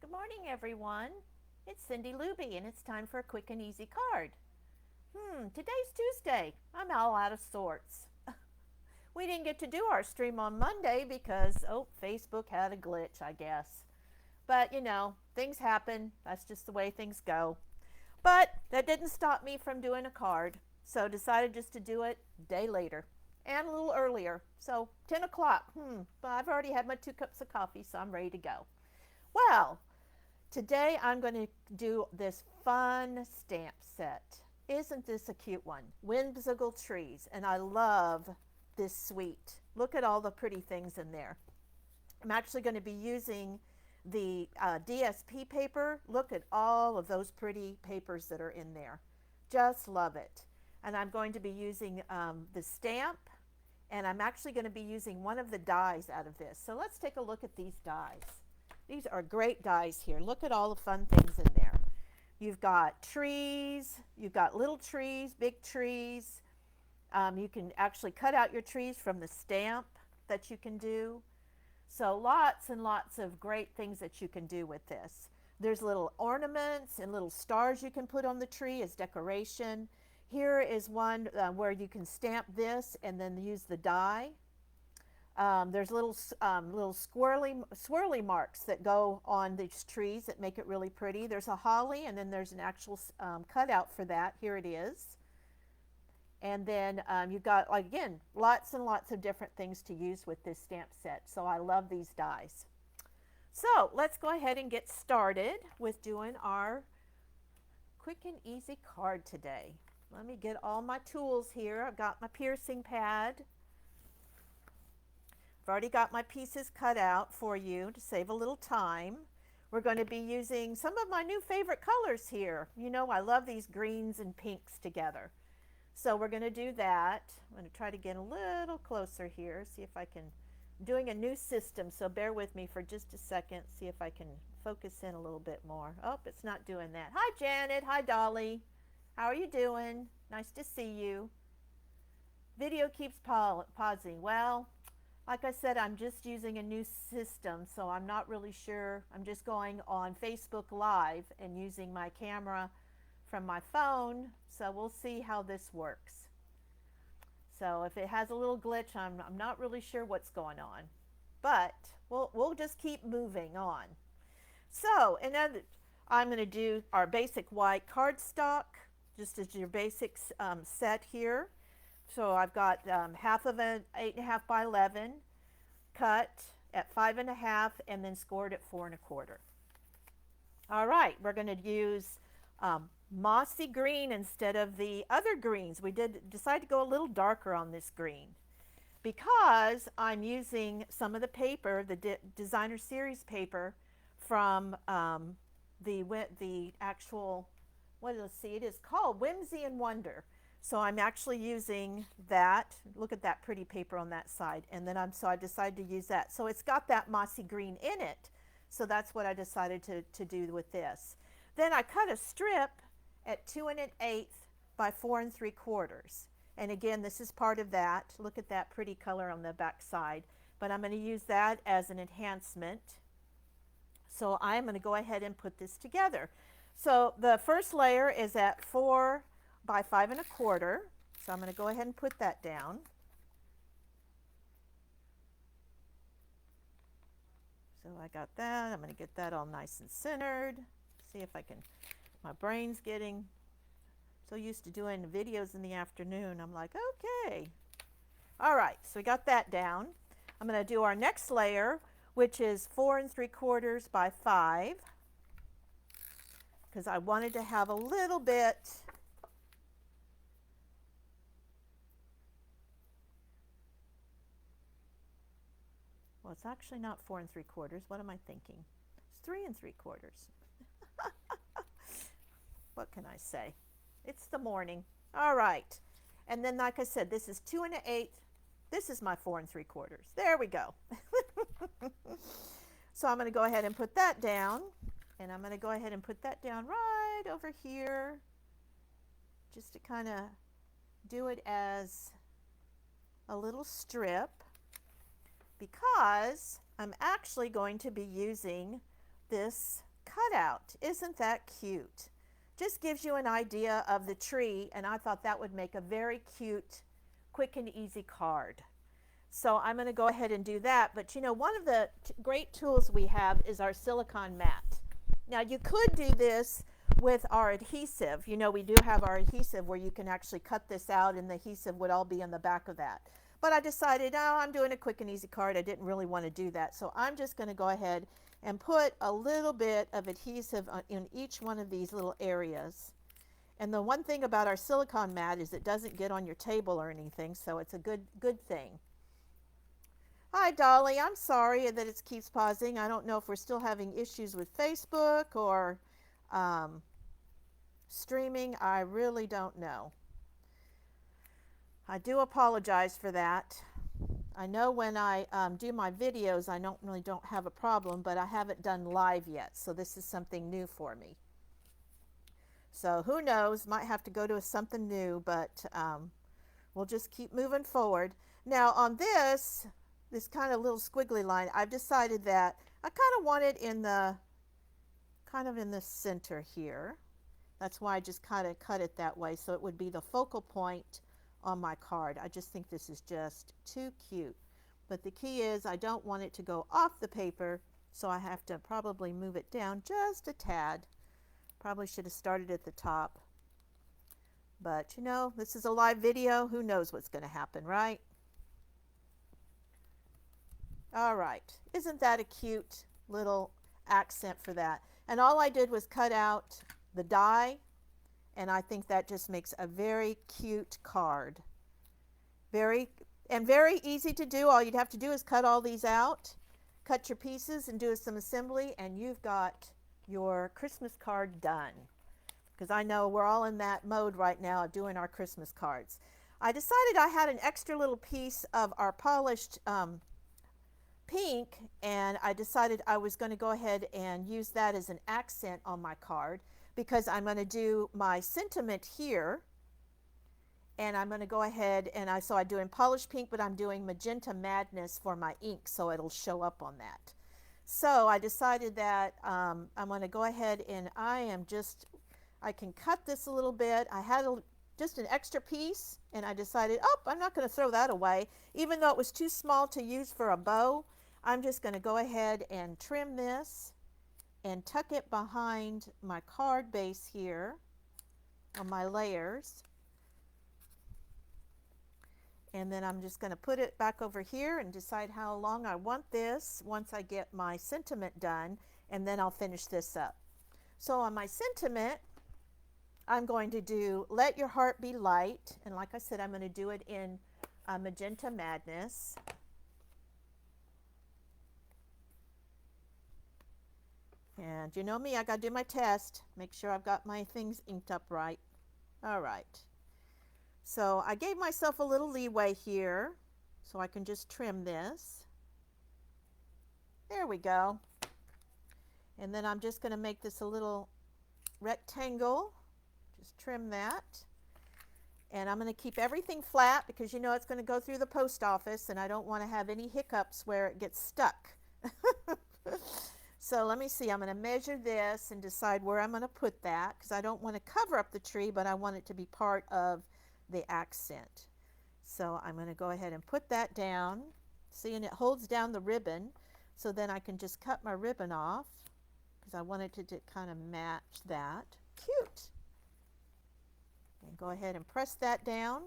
Good morning, everyone. It's Cindy Luby, and it's time for a quick and easy card. Today's Tuesday. I'm all out of sorts. We didn't get to do our stream on Monday because, Facebook had a glitch, I guess. But, things happen. That's just the way things go. But that didn't stop me from doing a card. So decided just to do it a day later and a little earlier. So 10 o'clock. But I've already had my 2 cups of coffee, so I'm ready to go. Well, today I'm going to do this fun stamp set. Isn't this a cute one? Whimsical Trees, and I love this suite. Look at all the pretty things in there. I'm actually going to be using the DSP paper. Look at all of those pretty papers that are in there. Just love it. And I'm going to be using the stamp, and I'm actually going to be using one of the dies out of this. So let's take a look at these dies. These are great dies here. Look at all the fun things in there. You've got trees, you've got little trees, big trees. You can actually cut out your trees from the stamp that you can do. So lots and lots of great things that you can do with this. There's little ornaments and little stars you can put on the tree as decoration. Here is one where you can stamp this and then use the die. There's little swirly marks that go on these trees that make it really pretty. There's a holly, and then there's an actual cutout for that. Here it is. And then you've got, again, lots and lots of different things to use with this stamp set. So I love these dies. So let's go ahead and get started with doing our quick and easy card today. Let me get all my tools here. I've got my piercing pad. I've already got my pieces cut out for you to save a little time. We're going to be using some of my new favorite colors here. You know, I love these greens and pinks together. So we're going to do that. I'm going to try to get a little closer here, see if I can. I'm doing a new system, so bear with me for just a second, see if I can focus in a little bit more. Oh, it's not doing that. Hi, Janet. Hi, Dolly. How are you doing? Nice to see you. Video keeps pausing. Well, like I said, I'm just using a new system, so I'm not really sure. I'm just going on Facebook Live and using my camera from my phone, so we'll see how this works. So if it has a little glitch, I'm not really sure what's going on, but we'll just keep moving on. So, and then I'm going to do our basic white cardstock, just as your basic set here. So I've got half of an 8.5 by 11 cut at 5.5 and then scored at 4 1/4. All right, we're going to use mossy green instead of the other greens. We decide to go a little darker on this green because I'm using some of the paper, the designer series paper from the actual, it is called Whimsey and Wonder. So I'm actually using that. Look at that pretty paper on that side. And then I decided to use that. So it's got that mossy green in it. So that's what I decided to do with this. Then I cut a strip at 2 1/8 by 4 3/4. And again, this is part of that. Look at that pretty color on the back side. But I'm going to use that as an enhancement. So I'm going to go ahead and put this together. So the first layer is at 4 by 5 1/4. So I'm going to go ahead and put that down. So I got that. I'm going to get that all nice and centered. See if I can, my brain's getting so used to doing videos in the afternoon. I'm like, okay. All right, so we got that down. I'm going to do our next layer, which is 4 3/4 by 5, because I wanted to have a little bit well, it's actually not 4 3/4. What am I thinking? It's 3 3/4. What can I say? It's the morning. All right. And then, like I said, this is 2 1/8. This is my 4 3/4. There we go. So I'm going to go ahead and put that down. And I'm going to go ahead and put that down right over here, just to kind of do it as a little strip, because I'm actually going to be using this cutout. Isn't that cute? Just gives you an idea of the tree, and I thought that would make a very cute, quick and easy card. So I'm going to go ahead and do that. But you know, one of the great tools we have is our silicone mat. Now you could do this with our adhesive. You know, we do have our adhesive where you can actually cut this out and the adhesive would all be in the back of that. But I decided, oh, I'm doing a quick and easy card. I didn't really want to do that. So I'm just going to go ahead and put a little bit of adhesive in each one of these little areas. And the one thing about our silicone mat is it doesn't get on your table or anything, so it's a good thing. Hi Dolly, I'm sorry that it keeps pausing. I don't know if we're still having issues with Facebook or streaming. I really don't know. I do apologize for that. I know when I do my videos, I normally don't have a problem, but I haven't done live yet, so this is something new for me. So who knows, might have to go to something new, but we'll just keep moving forward. Now on this kind of little squiggly line, I've decided that I kind of want it in the center here. That's why I just kind of cut it that way, so it would be the focal point on my card. I just think this is just too cute. But the key is I don't want it to go off the paper, so I have to probably move it down just a tad. Probably should have started at the top. But you know, this is a live video. Who knows what's going to happen, right? All right. Isn't that a cute little accent for that? And all I did was cut out the die, and I think that just makes a very cute card. Very easy to do. All you'd have to do is cut all these out, cut your pieces, and do some assembly, and you've got your Christmas card done. Because I know we're all in that mode right now of doing our Christmas cards. I decided I had an extra little piece of our polished pink, and I decided I was going to go ahead and use that as an accent on my card, because I'm going to do my sentiment here, and I'm going to go ahead and I'm doing polished pink, but I'm doing magenta madness for my ink, so it'll show up on that. So I decided that I'm going to go ahead and I can cut this a little bit. I had just an extra piece, and I decided, oh, I'm not going to throw that away. Even though it was too small to use for a bow, I'm just going to go ahead and trim this and tuck it behind my card base here on my layers. And then I'm just going to put it back over here and decide how long I want this once I get my sentiment done, and then I'll finish this up. So on my sentiment, I'm going to do Let Your Heart Be Light, and like I said, I'm going to do it in Magenta Madness. And you know me, I got to do my test, make sure I've got my things inked up right. All right. So I gave myself a little leeway here, so I can just trim this. There we go. And then I'm just going to make this a little rectangle. Just trim that. And I'm going to keep everything flat because you know it's going to go through the post office, and I don't want to have any hiccups where it gets stuck. So let me see, I'm going to measure this and decide where I'm going to put that, because I don't want to cover up the tree, but I want it to be part of the accent. So I'm going to go ahead and put that down. See, and it holds down the ribbon, so then I can just cut my ribbon off because I wanted to kind of match that. Cute. And go ahead and press that down.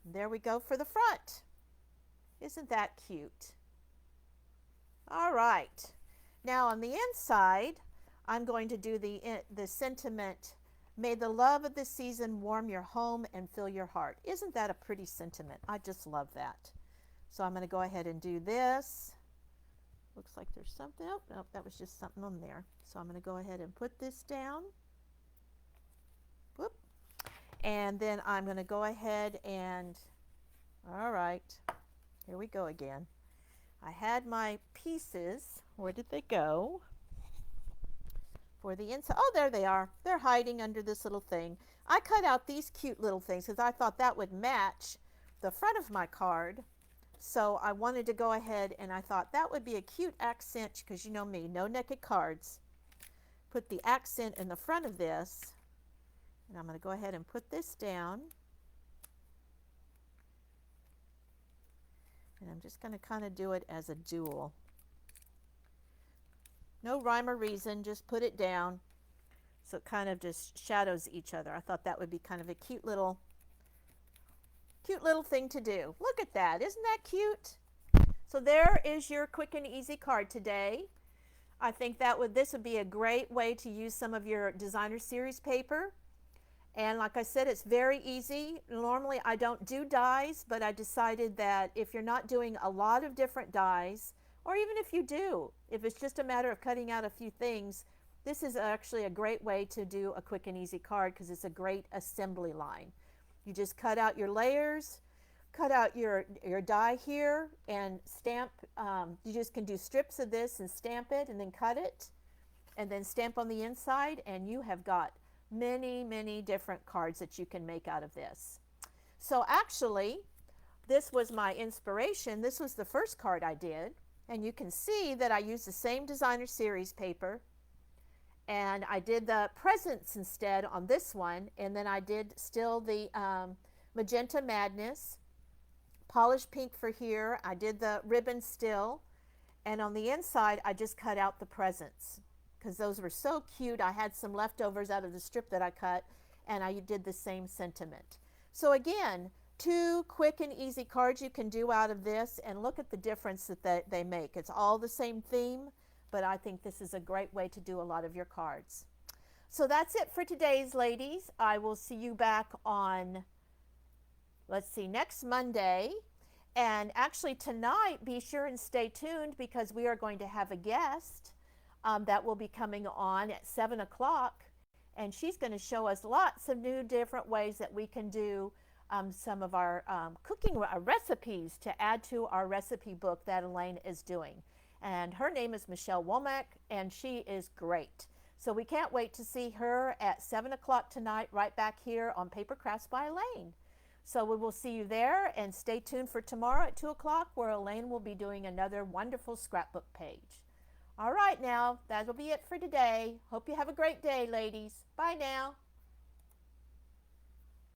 And there we go for the front. Isn't that cute? All right. Now on the inside, I'm going to do the sentiment, may the love of the season warm your home and fill your heart. Isn't that a pretty sentiment? I just love that. So I'm going to go ahead and do this. Looks like there's something. Oh, no, that was just something on there. So I'm going to go ahead and put this down. Whoop. And then I'm going to go ahead and, all right, here we go again. I had my pieces. Where did they go? For the inside. Oh, there they are. They're hiding under this little thing. I cut out these cute little things because I thought that would match the front of my card. So I wanted to go ahead and I thought that would be a cute accent because you know me, no naked cards. put the accent in the front of this. And I'm going to go ahead and put this down. And I'm just going to kind of do it as a dual. No rhyme or reason, just put it down so it kind of just shadows each other. I thought that would be kind of a cute little thing to do. Look at that. Isn't that cute? So there is your quick and easy card today. I think this would be a great way to use some of your designer series paper. And like I said, it's very easy. Normally I don't do dies, but I decided that if you're not doing a lot of different dies, or even if you do, if it's just a matter of cutting out a few things, this is actually a great way to do a quick and easy card because it's a great assembly line. You just cut out your layers, cut out your die here, and stamp. You just can do strips of this and stamp it and then cut it and then stamp on the inside, and you have got many, many different cards that you can make out of this. So actually, this was my inspiration. This was the first card I did, and you can see that I used the same designer series paper, and I did the presents instead on this one, and then I did still the Magenta Madness, polished pink for here. I did the ribbon still, and on the inside I just cut out the presents because those were so cute. I had some leftovers out of the strip that I cut, and I did the same sentiment. So again, 2 quick and easy cards you can do out of this, and look at the difference that they make. It's all the same theme, but I think this is a great way to do a lot of your cards. So that's it for today's ladies. I will see you back on, let's see, next Monday. And actually tonight, be sure and stay tuned because we are going to have a guest that will be coming on at 7 o'clock. And she's going to show us lots of new different ways that we can do some of our cooking recipes to add to our recipe book that Elaine is doing. And her name is Michelle Womack, and she is great. So we can't wait to see her at 7 o'clock tonight, right back here on Paper Crafts by Elaine. So we will see you there, and stay tuned for tomorrow at 2 o'clock where Elaine will be doing another wonderful scrapbook page. All right now, that'll be it for today. Hope you have a great day, ladies. Bye now.